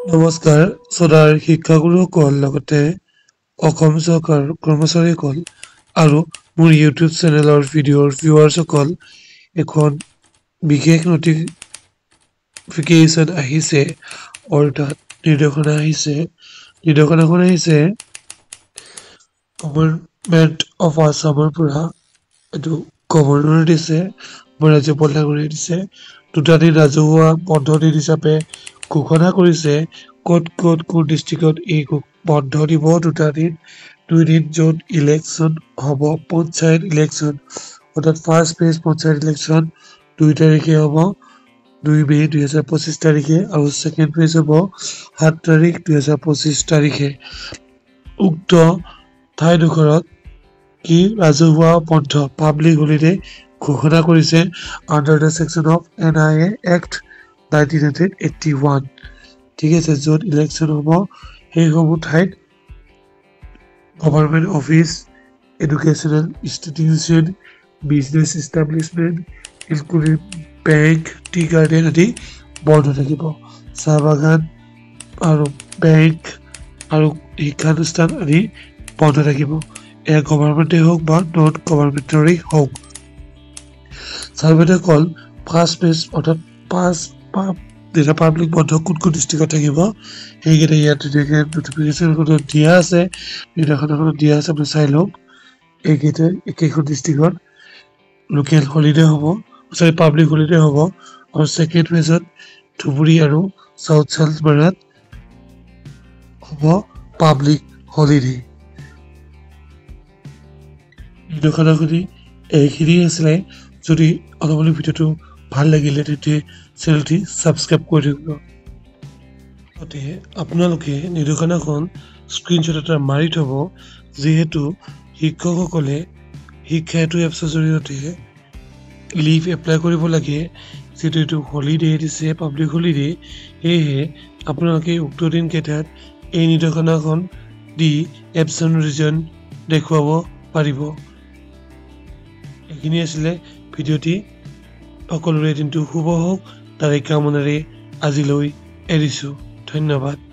নমস্কাৰ শ্ৰোতাৰ শিক্ষাগুৰুসকল লগতে অসম চৰকাৰ কৰ্মচাৰীসকল আৰু মোৰ ইউটিউব চেনেলৰ ভিডিঅ'ৰ ভিউৱাৰ্ছসকল এখন বিশেষ নটিফিকেশ্যন আহিছে অৰ্থাৎ নিৰ্দেশনা আহিছে গভৰ্ণমেণ্ট অফ আছামৰ পৰা এইটো গভৰ্ণৰে দিছে আমাৰ ৰাজ্যপাল ডাঙৰীয়াই দিছে দুটা দিন ৰাজহুৱা বন্ধ দিন হিচাপে ঘোষণা কৰিছে কোন ডিষ্ট্ৰিক্টত এই বন্ধ দিব দুই দিন য'ত ইলেকশ্যন হ'ব পঞ্চায়ত ইলেকশ্যন অৰ্থাৎ ফাৰ্ষ্ট ফেজ পঞ্চায়ত ইলেকশ্যন 2 তাৰিখে হ'ব 2 মে 2025 তাৰিখে আৰু ছেকেণ্ড ফেজ হ'ব 7 তাৰিখ 2025 তাৰিখে উক্ত ঠাইডোখৰত কি ৰাজহুৱা বন্ধ পাব্লিক হলিডে ঘোষণা কৰিছে under the section of NIA Act 1981 ঠিক আছে য'ত ইলেকশ্যন হ'ব সেইসমূহ ঠাইত government office educational institution business establishment including bank tea garden আদি বন্ধ থাকিব চাহ বাগান আৰু বেংক আৰু শিক্ষানুষ্ঠান আদি বন্ধ থাকিব এয়া গভৰ্ণমেণ্টেই হওক বা নন গভৰ্ণমেণ্টৰেই হওক চাৰ্ভেসকল ফাৰ্ষ্ট ফেজ অৰ্থাৎ যেটা পাব্লিক বন্ধ কোন ডিষ্ট্ৰিক্টত থাকিব সেইকেইটা ইয়াত নটিফিকেশ্যন দিয়া আছে নিৰ্দেশনাখনত দিয়া আছে আপুনি চাই লওক এইকেইটা একেখন ডিষ্ট্ৰিক্টত লোকেল হলিডে হ'ব পাব্লিক হলিডে হ'ব আৰু ছেকেণ্ড ফেজত ধুবুৰী আৰু চাউথ চালমাৰাত হ'ব পাব্লিক হলিডে নিৰ্দেশনাখিনি এইখিনি আছিলে যদি অলপমান ভিডিঅ'টো ভাল লাগিলে তেতিয়া চেনেলটি সাবস্ক্ৰাইব কৰি দিব আপোনালোকে নিৰ্দেশনাখন স্ক্ৰীনশ্বট এটা মাৰি থব যিহেতু শিক্ষকসকলে শিক্ষা হেতু এপছৰ জৰিয়তে লিভ এপ্লাই কৰিব লাগে যিহেতু এইটো হলিডে দিছে পাব্লিক হলিডে সেয়েহে আপোনালোকে উক্ত দিন কেইটাত এই নিৰ্দেশনাখন দি এপছন ৰিজন দেখুৱাব পাৰিব এইখিনি আছিলে ভিডিঅ'টি সকলোৰে দিনটো শুভ হওক তাৰে কামনাৰে আজিলৈ এৰিছোঁ ধন্যবাদ